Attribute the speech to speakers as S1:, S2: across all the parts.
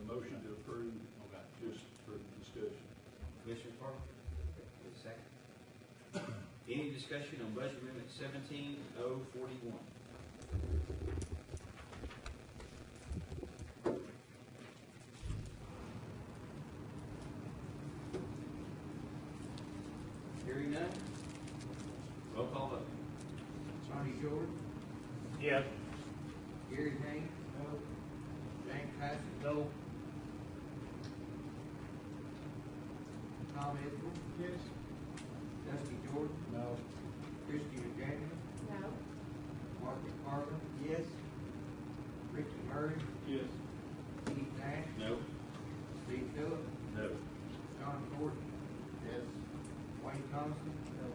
S1: motion to approve, just for discussion.
S2: Commissioner Parker, second. Any discussion on budget amendment 17041? Hearing none, roll call vote.
S3: Johnny Jordan,
S4: Yes.
S3: Gary Haynes. No. James Patrick.
S4: No.
S3: Tom Edwards.
S4: Yes.
S3: Dusty Jordan.
S4: No.
S3: Christie McDaniel.
S5: No.
S3: Margaret Carter.
S4: Yes.
S3: Ricky Murray.
S4: Yes.
S3: Keith Nash.
S2: No.
S3: Steve Phillips.
S1: No.
S3: John Gordon.
S4: Yes.
S3: Wayne Thompson.
S4: No.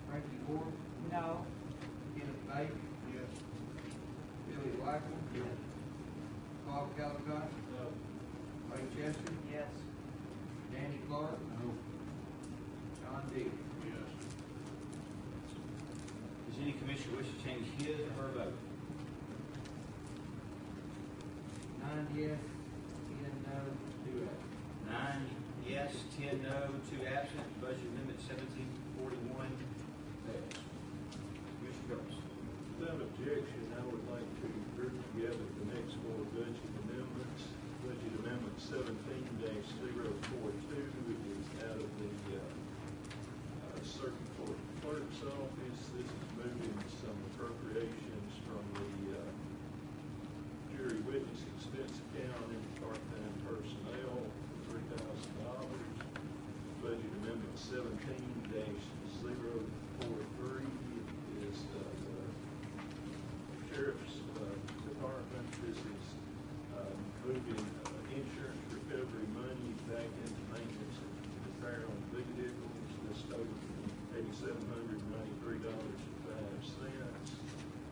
S3: Frankie Ward.
S5: No.
S3: Kenneth Bates.
S4: Yes.
S3: Billy Blackmore.
S4: Yes.
S3: Paul Calcott.
S4: No.
S3: Ray Chester.
S5: Yes.
S3: Danny Clark.
S4: No.
S3: John Deere.
S4: Yes.
S2: Does any commissioner wish to change his or her vote?
S3: 9 yes, 10 no, 2 absent.
S2: 9 yes, 10 no, 2 absent. Budget amendment 1741 fails. Commissioner Phillips.
S1: Without objection, I would like to group together the next four budget amendments. Budget amendment 17-042 is out of the circuit court clerk's office. This is moving some appropriations from the jury witness expense account into part-time personnel for $3,000. Budget amendment 17-043 is the sheriff's department. This is moving insurance recovery money back into maintenance and repair on vehicles. This totals $8,793.05.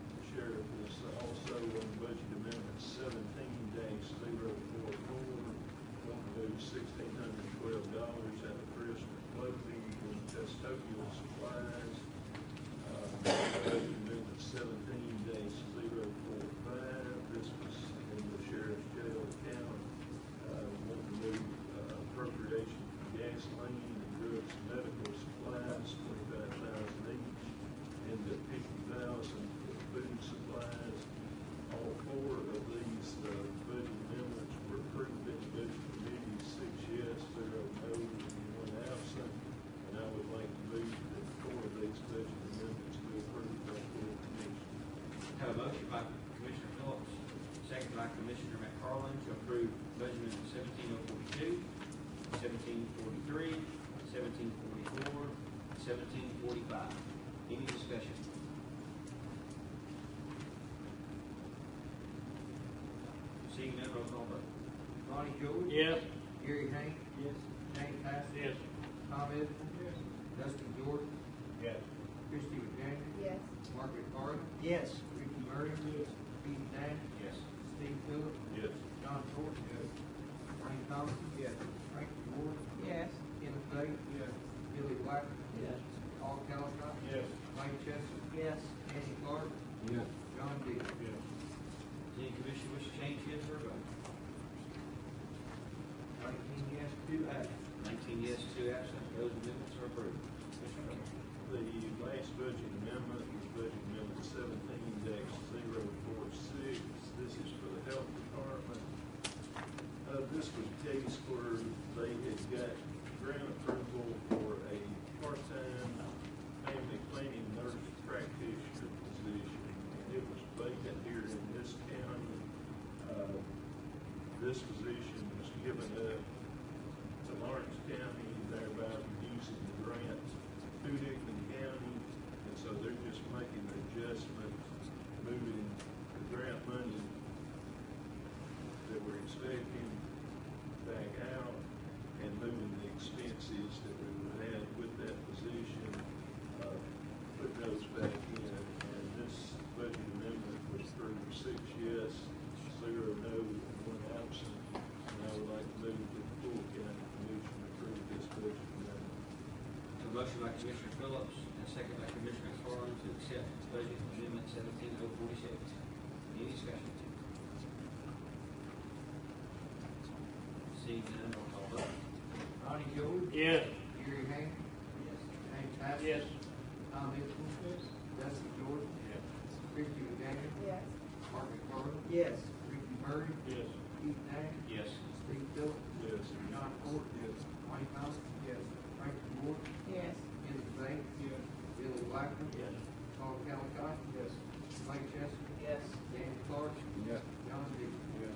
S1: The sheriff is also on budget amendment 17-044, going to do $1,612 out of Christmas clothing and custodial supplies. Budget amendment 17-045, this was in the sheriff's jail account. Want to move appropriation for gasoline and drugs and medical supplies, $25,000 each, into $50,000 for food supplies. All four of these budget amendments were approved in the budget committee, 6 yes, 0 no, and 1 absent. And I would like to move that 4 of these budget amendments be approved by the full commission.
S2: Have a motion by Commissioner Phillips, second by Commissioner McFarland to approve budget amendment 17042, 1743, 1744, 1745. Any discussion? Seeing none, roll call vote.
S3: Ronnie Jordan.
S4: Yes.
S3: Gary Haynes.
S4: Yes.
S3: James Patrick.
S4: Yes.
S3: Tom Edwards.
S4: Yes.
S3: Dusty Jordan.
S4: Yes.
S3: Christie McDaniel.
S5: Yes.
S3: Margaret Carter.
S4: Yes.
S3: Ricky Murray.
S4: Yes.
S3: Keith Nash.
S2: Yes.
S3: Steve Phillips.
S1: Yes.
S3: John Gordon. Yes. Wayne Thompson.
S4: Yes.
S3: Frankie Ward.
S5: Yes.
S3: Kenneth Bates.
S4: Yes.
S3: Billy Blackmore.
S4: Yes.
S3: Paul Calcott.
S4: Yes.
S3: Wayne Chester.
S5: Yes.
S3: Danny Clark.
S4: Yes.
S3: John Deere.
S4: Yes.
S2: Does any commissioner wish to change his or her vote?
S3: 19 yes, 2 absent.
S2: 19 yes, 2 absent. Those amendments are approved. Commissioner Phillips.
S1: The last budget amendment is budget amendment 17-046. This is for the health department. This was a case where they had got grant approval for a part-time family planning nurse practitioner position. And it was vacant here in this county. This position was given up to Lawrence County, thereby reducing the grant to Dickman County. And so they're just making the adjustment, moving the grant money that we're expecting back out and moving the expenses that we would have with that position, put those back in. And this budget amendment was approved 6 yes, 0 no, and 1 absent. And I would like to move that the full county commission approve this budget amendment.
S2: A motion by Commissioner Phillips and a second by Commissioner McFarland to accept budget amendment 17046. Any discussion? Seeing none, roll call vote.
S3: Ronnie George.
S4: Yes.
S3: Gary Haynes.
S2: Yes.
S3: James Patrick.
S4: Yes.
S3: Tom Hilton.
S4: Yes.
S3: Dustin Jordan.
S4: Yes.
S3: Christie McDaniel.
S5: Yes.
S3: Mark McFarland.
S5: Yes.
S3: Ricky Murray.
S4: Yes.
S3: Keith Nash.
S2: Yes.
S3: Steve Phillips.
S1: Yes.
S3: John Ford.
S1: Yes.
S3: Wayne Thompson. Yes. Frankie Moore.
S5: Yes.
S3: Kenneth Bates.
S4: Yes.
S3: Billy Blackman.
S4: Yes.
S3: Paul Calcott.
S4: Yes.
S3: Clay Chester.
S5: Yes.
S3: Danny Clark.
S1: Yes.
S3: John D.
S4: Yes.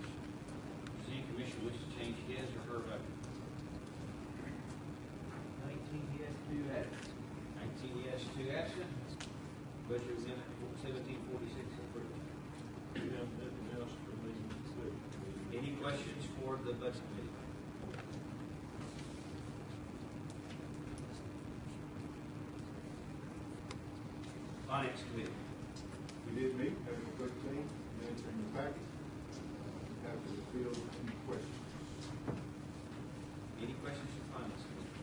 S2: Does any commissioner wish to change his or her vote?
S3: 19 yes, 2 absent.
S2: 19 yes, 2 absent. Budget amendment 1746 approved.
S1: We have nothing else for me to say.
S2: Any questions for the budget committee? Finance committee.
S6: We did meet, April 13th, minutes in the packet. Happy to field any questions.
S2: Any questions for finance committee?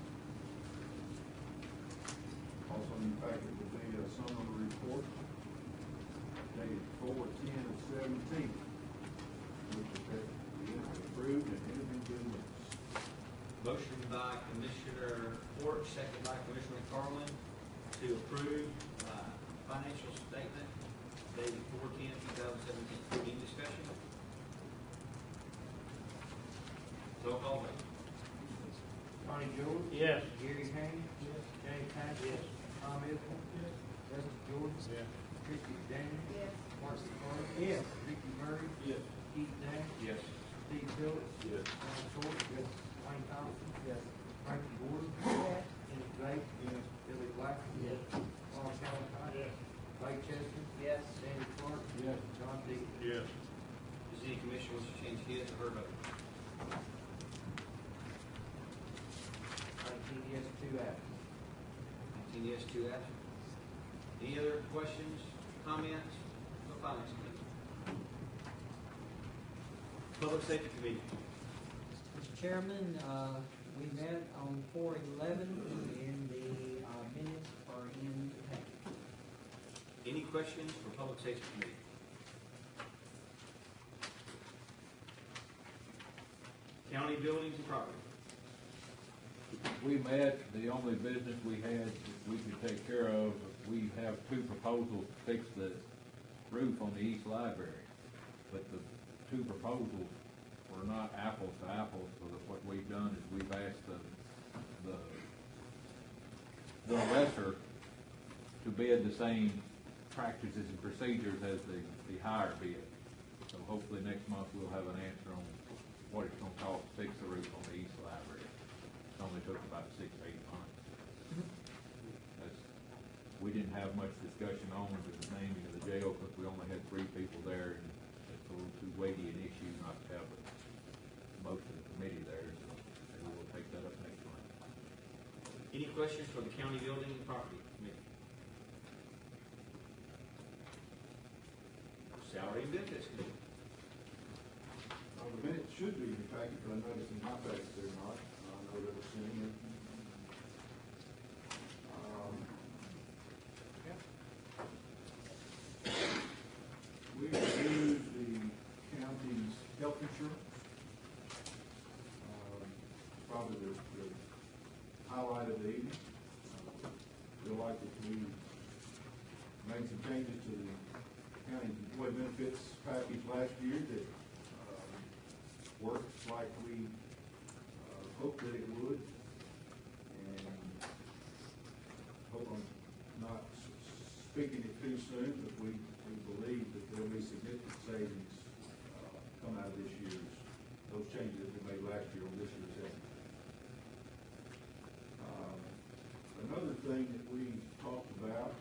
S6: Also in the packet will be a summary report dated 4/10/17, which has been approved and entered into the minutes.
S2: Motion by Commissioner Fort, second by Commissioner McFarland, to approve financial statement dated 4/10/2017. Any discussion? Roll call vote.
S3: Ronnie George.
S4: Yes.
S3: Gary Haynes. Yes. James Patrick.
S4: Yes.
S3: Tom Hilton.
S4: Yes.
S3: Dustin Jordan.
S4: Yes.
S3: Christie McDaniel.
S5: Yes.
S3: Mark McFarland.
S5: Yes.
S3: Ricky Murray.
S4: Yes.
S3: Keith Nash.
S2: Yes.
S3: Steve Phillips.
S1: Yes.
S3: John Ford. Yes. Wayne Thompson. Yes. Frankie Moore.
S5: Yes.
S3: Kenneth Bates.
S4: Yes.
S3: Billy Blackman.
S4: Yes.
S3: Paul Calcott.
S4: Yes.
S3: Clay Chester.
S5: Yes.
S3: Danny Clark.
S4: Yes.
S3: John D.
S1: Yes.
S2: Does any commissioner wish to change his or her vote?
S3: 19 yes, 2 absent.
S2: 19 yes, 2 absent. Any other questions, comments for finance committee? Public safety committee.
S7: Mr. Chairman, we met on 4/11, and the minutes are in the packet.
S2: Any questions for public safety committee? County buildings and property.
S8: We met, the only business we had that we could take care of, we have 2 proposals to fix the roof on the East Library. But the 2 proposals were not apples to apples, so that what we've done is we've asked the lesser to bid the same practices and procedures as the higher bid. So hopefully next month we'll have an answer on what it's gonna cost to fix the roof on the East Library. It only took about 6 to 8 months. We didn't have much discussion on the naming of the jail because we only had 3 people there, and it's a little too weighty an issue not to have most of the committee there, so maybe we'll take that up next month.
S2: Any questions for the county building and property committee? Salary and benefits committee.
S6: The minutes should be in the packet, but I noticed in my packet they're not. I know that was sent in. We reviewed the county's health insurance. Probably the highlight of the evening. Feel like that we made some changes to the county's employee benefits package last year that works like we hoped that it would. And hope I'm not speaking it too soon, but we believe that there'll be significant savings come out of this year's, those changes that we made last year on this year's health. Another thing that we talked about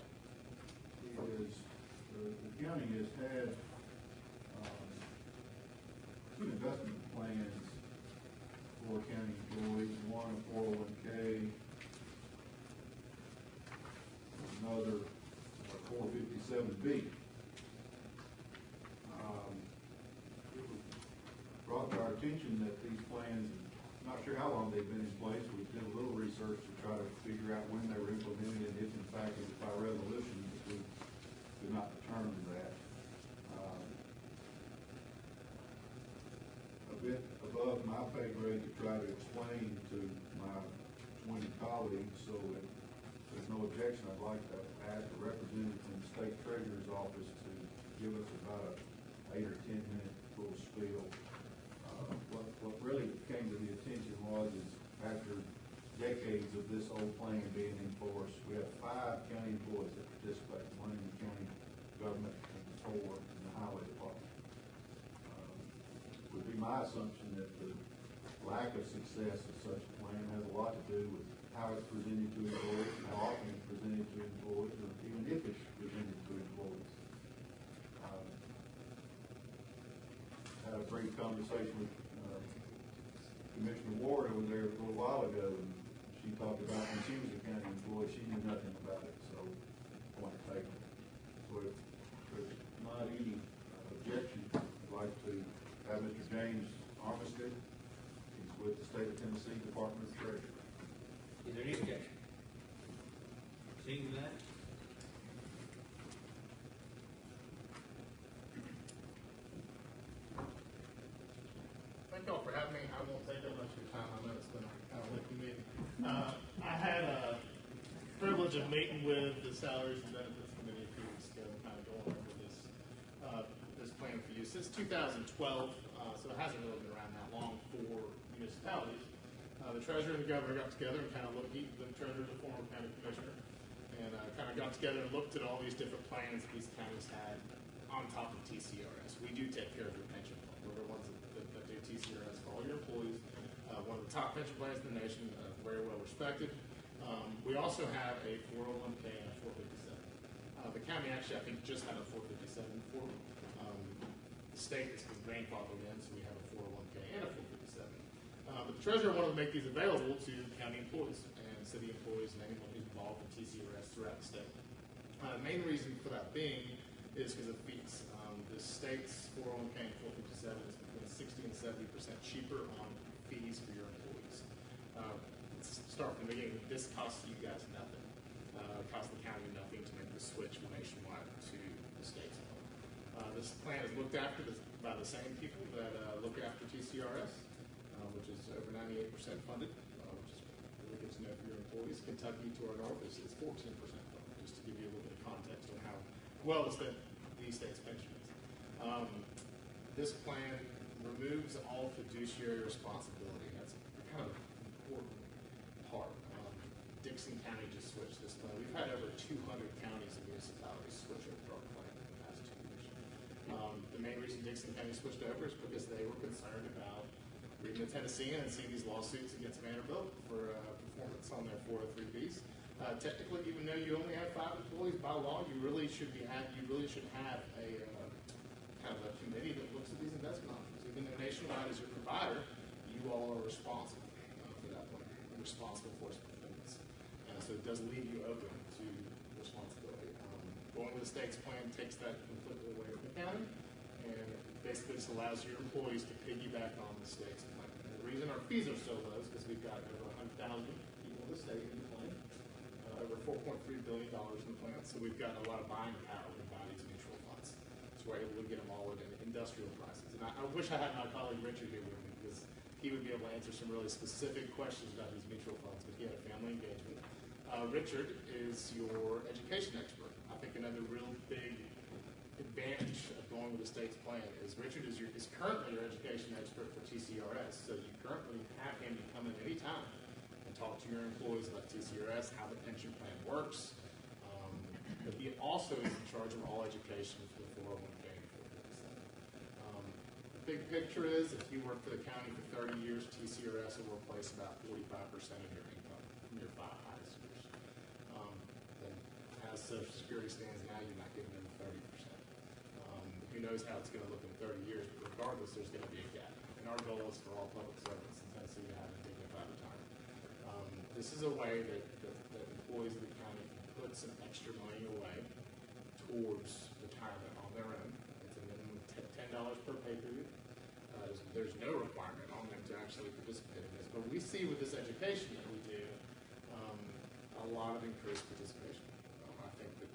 S6: is the county has had 2 investment plans for county employees, one a 401k, another a 457B. It was brought to our attention that these plans, not sure how long they've been in place. We did a little research to try to figure out when they were implemented and if in fact it was by resolution, but we could not determine that. A bit above my pay grade to try to explain to my 20 colleagues, so if there's no objection, I'd like to ask the representative from the state treasurer's office to give us about a 8 or 10 minute full spiel. What really came to the attention was is after decades of this old plan being enforced, we have 5 county employees that participate, 1 in the county government and 4 in the highway department. Would be my assumption that the lack of success of such a plan has a lot to do with how it's presented to employees, and how often it's presented to employees, or even if it's presented to employees. Had a brief conversation with Commissioner Ward over there a little while ago, and she talked about when she was a county employee, she knew nothing about it, so point taken. So if there's not any objection, I'd like to have Mr. James Armistead. He's with the State of Tennessee Department of Treasury.
S2: Is there any objection? Seeing that?
S4: Thank y'all for having me. I won't take up much of your time. I know it's been kind of lengthy meeting. I had a privilege of meeting with the Salaries and Benefits Committee a few weeks ago, kind of going over this plan for you. Since 2012, so it hasn't really been around that long for municipalities. The treasurer and the governor got together and kind of looked. The treasurer is a former county commissioner, and kind of got together and looked at all these different plans that these counties had on top of TCRS. We do take care of your pension plan. We're the ones that do TCRS for all your employees. One of the top pension plans in the nation, very well respected. We also have a 401k and a 457. The county actually, I think, just had a 457 before. The state has been grandfathered in, so we have a 401k and a 457. But the treasurer wanted to make these available to county employees and city employees and anyone who's involved in TCRS throughout the state. The main reason for that being is because of fees. The state's 401k and 457 is between 60 and 70% cheaper on fees for your employees. Let's start from the beginning. This costs you guys nothing. It costs the county nothing to make the switch from nationwide to the state's one. This plan is looked after by the same people that look after TCRS, which is over 98% funded, which is really good to know for your employees. Kentucky, to our north, is 14% funded, just to give you a little bit of context on how well spent these states' pension is. This plan removes all fiduciary responsibility. That's kind of an important part. Dixon County just switched this plan. We've had over 200 counties and municipalities switch over to our plan in the past 2 years. The main reason Dixon County switched over is because they were concerned about reading the Tennessean and seeing these lawsuits against Vanderbilt for performance on their 403Bs. Technically, even though you only have 5 employees by law, you really should have a kind of a committee that looks at these investment options. Even though Nationwide is your provider, you all are responsible for that one. You're responsible for its performance. So it does leave you open to responsibility. Going with the state's plan takes that completely away from the county, and basically this allows your employees to piggyback on the state's plan. And the reason our fees are so low is because we've got over 100,000 people in the state in the plan, over $4.3 billion in the plan, so we've got a lot of buying power in these mutual funds. So we're able to get them all at industrial prices. And I wish I had my colleague Richard here with me, because he would be able to answer some really specific questions about these mutual funds, but he had a family engagement. Richard is your education expert. I think another real big advantage of going with the state's plan is Richard is currently your education expert for TCRS, so you currently have him to come in anytime and talk to your employees about TCRS, how the pension plan works. But he also is in charge of all education for the 401k and 457. The big picture is if you work for the county for 30 years, TCRS will replace about 45% of your income from your 5 highest years. Then as Social Security stands now, you're not getting them 30%. Who knows how it's going to look in 30 years, but regardless, there's going to be a gap. And our goal is for all public servants in Tennessee to have a dignified retirement. This is a way that employees of the county can put some extra money away towards retirement on their own. It's a minimum of $10 per pay period. There's no requirement on them to actually participate in this. But we see with this education that we do a lot of increased participation. I think that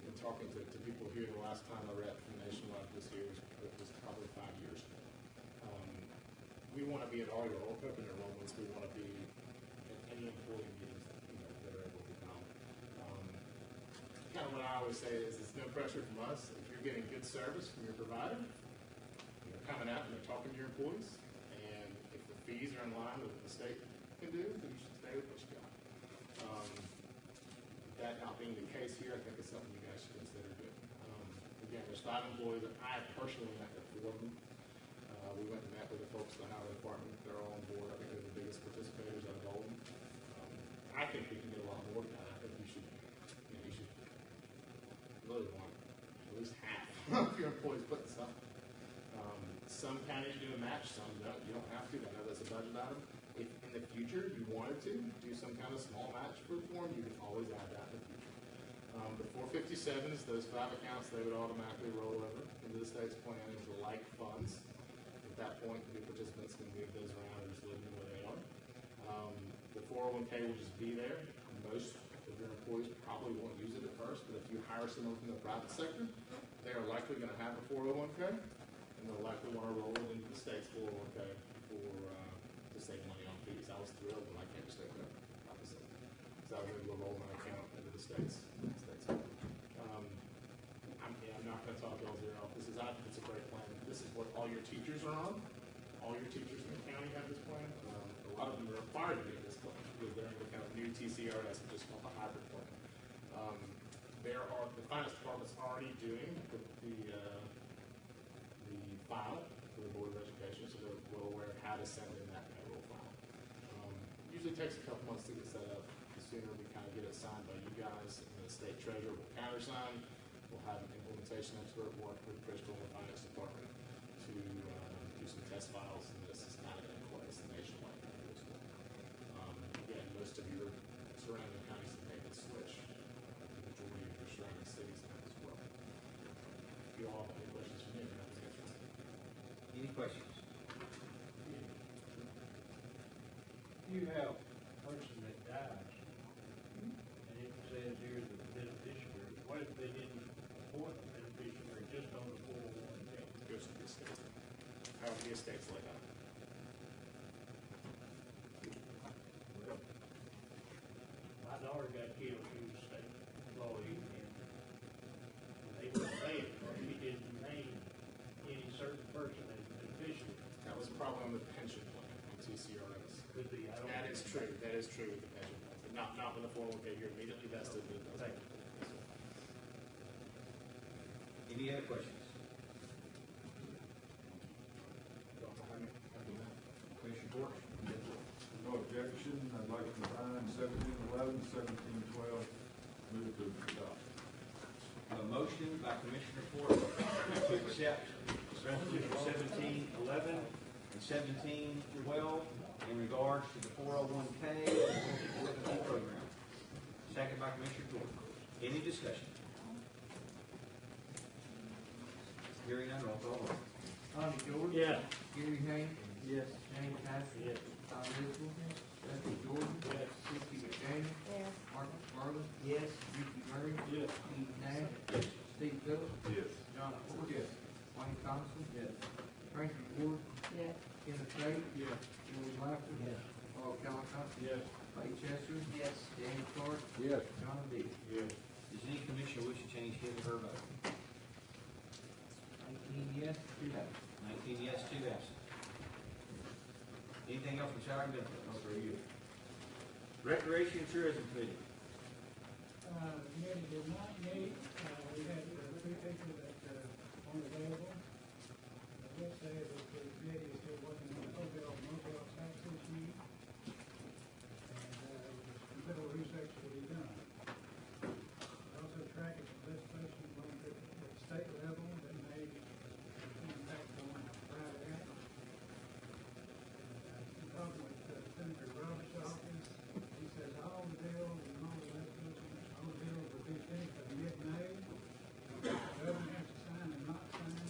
S4: in talking to people here, the last time a rep from Nationwide was here was probably 5 years ago. we want to be at all your open enrollments. We want to be at any employee meetings, that are able to come. Kind of what I always say is, it's no pressure from us. If you're getting good service from your provider, they're coming out and they're talking to your employees, and if the fees are in line with what the state can do, then you should stay with what you got. That not being the case here, I think it's something you guys should consider doing. Again, there's 5 employees that I personally met with 4 of them. We went and met with the folks in the highway department. They're all on board. I think they're the biggest participators out of all of them. I think we can get a lot more than that. I think you should really want at least half of your employees putting something. Some counties do a match, some don't. You don't have to. I know that's a budget item. If in the future you wanted to do some kind of small match for form, you can always add that in the future. The 457s, those 5 accounts, they would automatically roll over into the state's plan into like funds. At that point, the participants can move those around and just leave them where they are. The 401k will just be there. Most of your employees probably won't use it at first, but if you hire someone from the private sector, they are likely going to have a 401k, and they'll likely want to roll it into the state's 401k to save money on fees. I was thrilled when I came to state that opposite. So I was able to roll my account into the state's. I'm not going to talk y'all's ear off. It's a great plan. This is what all your teachers are on. All your teachers in the county have this plan. A lot of them are required to get this plan because they're in the kind of new TCRS, which is called the hybrid plan. The finance department's already doing the file for the Board of Education, so they're well aware of how to send in that payroll file. Usually takes a couple months to get set up. The sooner we kind of get it signed by you guys, and the state treasurer will countersign. We'll have an implementation expert work with Crystal in the finance department to do some test files, and this is kind of in place nationwide. Again, most of your surrounding counties have made the switch. The majority of your surrounding cities have as well. If you all have any questions for me, I'm happy to answer them.
S2: Any questions?
S3: You have a person that dies, and it says here the beneficiary, what if they didn't appoint the beneficiary just on the 401k?
S4: Goes to the estate. How the estate's laid out.
S3: Well, my daughter got killed, she was a state employee, and they were saying, he didn't name any certain person as a beneficiary.
S4: That was probably on the pension plan, on TCRS.
S3: Could be, I don't.
S4: That is true. That is true with the pension plans. Not with the 401k. You're immediately vested with those.
S3: Thank you.
S2: Any other questions? Commissioner Ford?
S6: No objection. I'd like to combine 1711, 1712, move to adopt.
S2: A motion by Commissioner Ford to accept Resolution 1711 and 1712 in regards to the 401k program. Second by Commissioner Ford. Any discussion? Hearing none, roll call vote.
S3: Tommy George?
S1: Yeah.
S3: Gary Hankins? Yes. James Patrick? Yes. Tom Mitchell? Leslie Jordan? Yes. Christie McDaniel?
S5: Yes.
S3: Mark McFarland? Yes. Ricky Murray?
S1: Yes.
S3: Keith Nash? Yes. Steve Phillips?
S1: Yes.
S3: John Ford? Yes. Wayne Thompson?
S1: Yes.
S3: Frankie Ward?
S5: Yes.
S3: Kenneth Ray?
S1: Yes.
S3: George Laughton?
S1: Yes.
S3: Paul Calcott?
S1: Yes.
S3: Ray Chester? Yes. Danny Clark?
S8: Yes.
S3: John D.
S1: Yes.
S2: Does any commissioner wish to change his or her vote?
S3: 19 yes, 2 absent.
S2: 19 yes, 2 absent. Anything else from salary and benefits? No, for you. Recreation and Tourism Committee.
S9: Committee did not meet. We had 3 people that weren't available. I will say that the committee is still working on the motel tax issue. And considerable research to be done. Also tracking some legislation going to the state level that may impact on private actors. I'm talking with Senator Roberts' office. He says all the bills and all the resolutions, all the bills will be finished by mid-May. The governor has to sign and not sign.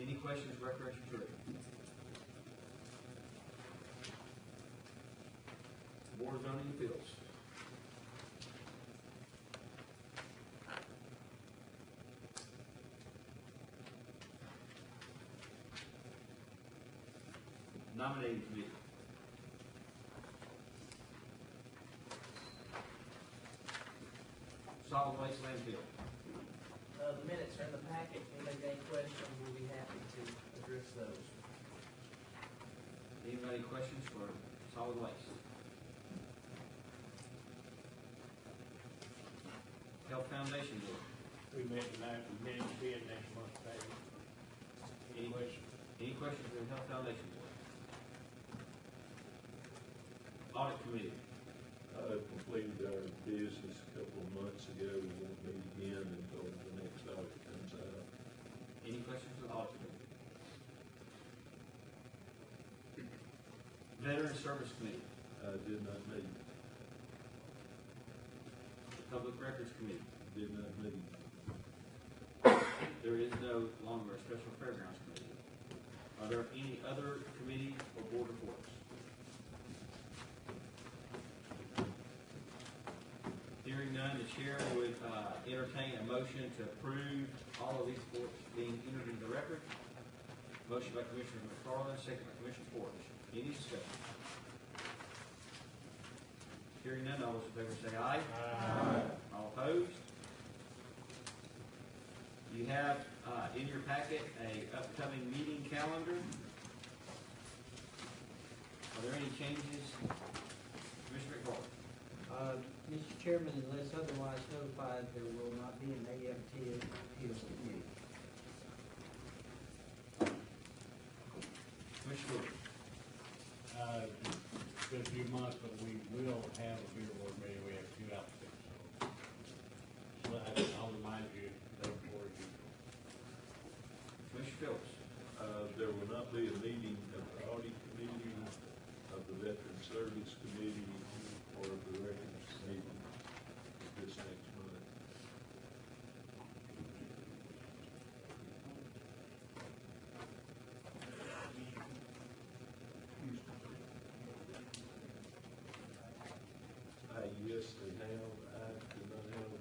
S2: Any questions, recreation tourism? Board of Zoning Appeals. Nominating committee. Solid waste landfill.
S5: The minutes are in the packet. If anybody has any questions, we'll be happy to address those.
S2: Anybody questions for solid waste? Health Foundation Board.
S3: We met tonight, we met again next month, David. Any questions?
S2: Any questions for the Health Foundation Board? Audit Committee.
S1: Completed our business a couple of months ago. We won't meet again until the next audit comes out.
S2: Any questions for the Audit Committee? Veteran Service Committee.
S1: Did not meet.
S2: Public Records Committee.
S1: Did not meet.
S2: There is no longer a Special Fairgrounds Committee. Are there any other committees or board reports? Hearing none, the chair would entertain a motion to approve all of these reports being entered into the record. Motion by Commissioner McFarland, second by Commissioner Portage. Any discussion? Hearing none, all those in favor say aye. Aye. All opposed? You have in your packet a upcoming meeting calendar. Are there any changes? Commissioner McFarland.
S7: Mr. Chairman, unless otherwise notified, there will not be an AFT appeals committee.
S2: Commissioner Wood.
S3: It's been a few months, but we will have a beer board meeting. We have 2 applicants, so I'll remind you, before you.
S2: Commissioner Phillips.
S1: There will not be a meeting of the audit committee, of the veteran service committee, or of the records committee this next month. Yes, they have. I do not have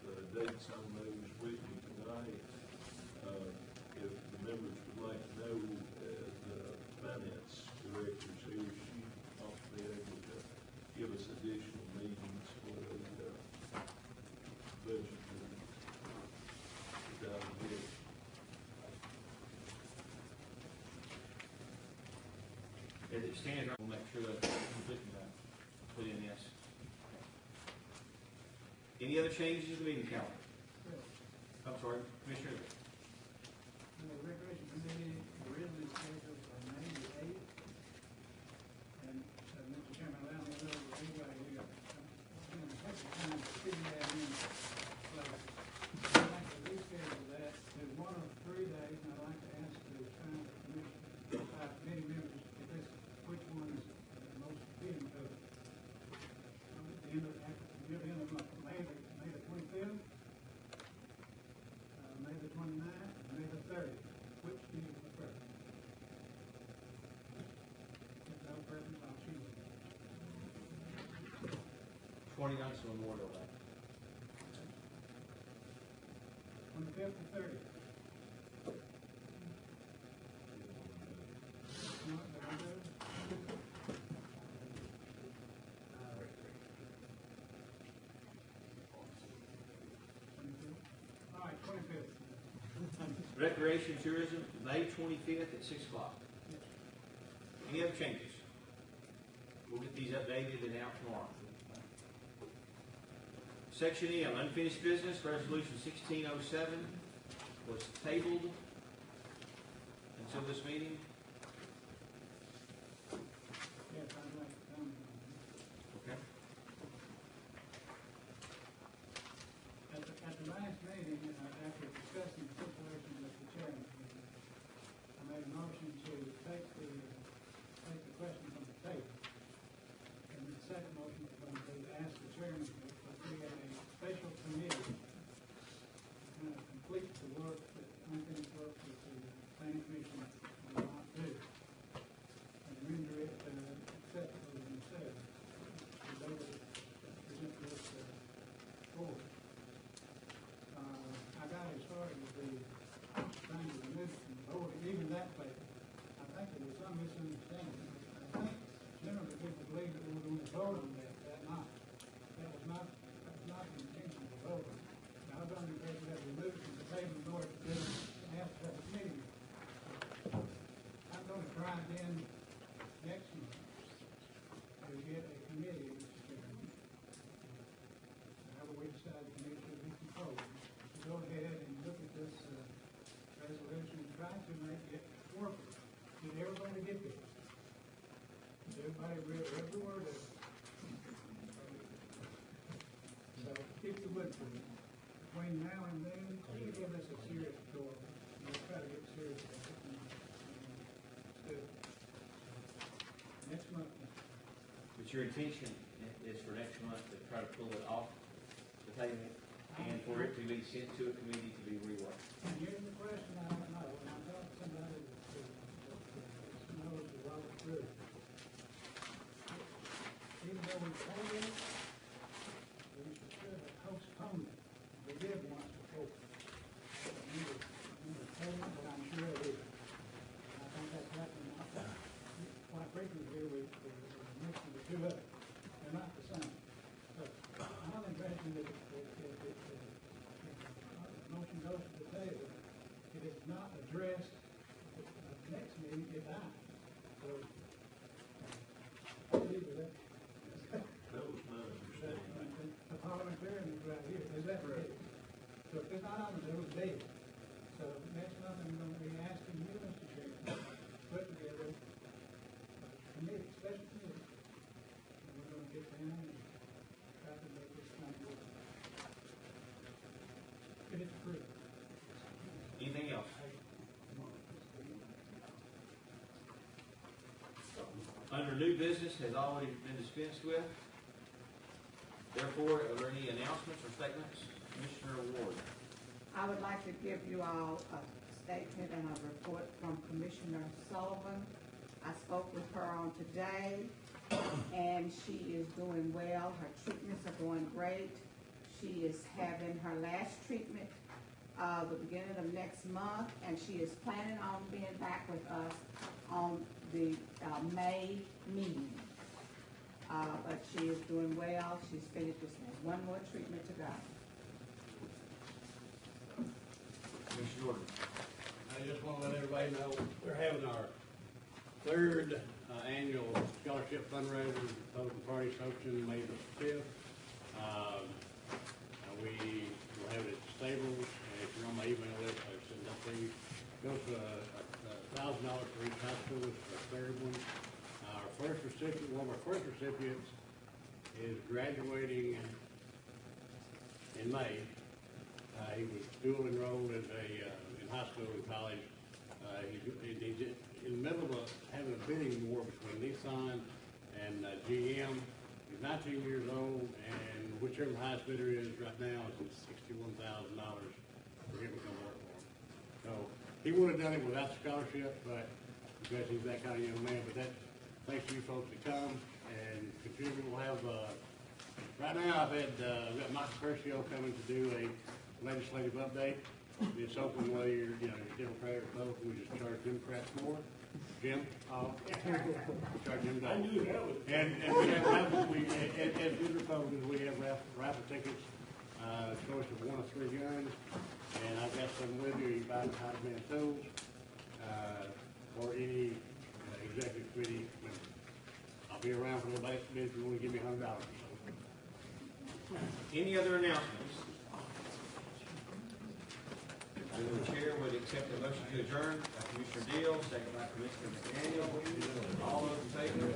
S1: the dates on those with me tonight. If the members would like to know, the finance director's here, she ought to be able to give us additional meetings for the budget meeting. Without a bid.
S2: As it stands, we'll make sure that put in yes. Any other changes to the meeting calendar? I'm sorry, Commissioner.
S9: The recreation committee originally scheduled for May the 8th. And Mr. Chairman, allow me to know that anybody here, I'm going to take the time to figure that in place. I'd like to reschedule that to one of 3 days, and I'd like to ask the committee members if this, which one is most appealing to them. Near the end of May the 25th, May the 29th, and May the 30th. Which do you prefer? If no preference, I'll choose it.
S2: 29th is Memorial Day.
S9: 25th or 30th? No, they're all good? All right, 25th.
S2: Recreation Tourism, May 25th at 6 o'clock. Any other changes? We'll get these updated and out tomorrow. Section M, unfinished business, resolution 1607 was tabled until this meeting.
S9: Yes, I'd like to comment on
S2: Okay.
S9: that. At the last meeting, after discussing the situation with the chairman, I made a motion to take the question from the table. And the second motion was going to ask the chairman to create a special committee to kind of complete the work vote on that night. That was not the intention of the vote. Now, I was under the impression that we moved from the table in order to ask for a committee. I'm gonna try again next month to get a committee, Mr. Chairman. However we decide the committee should be composed, to go ahead and look at this, resolution and try to make it work. Get everybody to get this. Everybody read every word of it. So, if you would, please, between now and then, please give us a serious goal. We'll try to get serious about it. Good. Next month.
S2: But your intention is for next month to try to pull it off the table and for it to be sent to a committee to be reworked.
S9: And here's the question I don't know, when I talk to somebody that knows the law through. Even though we told it, we should have postponed it. We did once before. We were told it, but I'm sure it is. And I think that's happening. Quite frequently here, we mix the two up. They're not the same. So, I'm impressing that if the motion goes to the table, if it's not addressed at the next meeting, it dies. So, I believe that.
S1: That was my understanding.
S9: The parliamentarian is right here, is that right? So if it's not on the table, it's dead. So next month, I'm gonna be asking you, Mr. Chairman, to put together a committee, special committee. And we're gonna get down and try to make this thing work. If it's approved.
S2: Anything else? Under new business has already been dispensed with. Therefore, are there any announcements or statements? Commissioner Ward.
S10: I would like to give you all a statement and a report from Commissioner Sullivan. I spoke with her on today, and she is doing well. Her treatments are going great. She is having her last treatment the beginning of next month, and she is planning on being back with us on the May meeting. But she is doing well. She's finished. Just has one more treatment to go.
S2: Commissioner Jordan.
S11: I just want to let everybody know we're having our third annual scholarship fundraiser, Republican Party hosting May the 5th. We will have it at Stables, and if you're on my email list, I've sent that to you. It goes to $1,000 for each high school. It's the third one. Our first recipient, one of our first recipients, is graduating in May. He was dual enrolled as in high school and college. He's in the middle of having a bidding war between Nissan and GM. He's 19 years old, and whichever the highest bidder is right now is $61,000 for him to come work for him. So he would have done it without the scholarship, but because he's that kind of young man. But that, thanks to you folks to come and contribute. We'll have right now I've got Mike Curcio coming to do a legislative update. It's open whether you're Democrat or both. We just charge Democrats more. Jim, charge him down. And we have raffles. As good Republicans, we have raffle tickets. Choice of 1 of 3 guns, and I've got some with you. You buy the hot man tools, or any executive committee member. I'll be around for the last bid if you want to give me $100.
S2: Any other announcements? The chair would accept the motion to adjourn by Commissioner Deal, second by Commissioner McDaniel. All those in favor?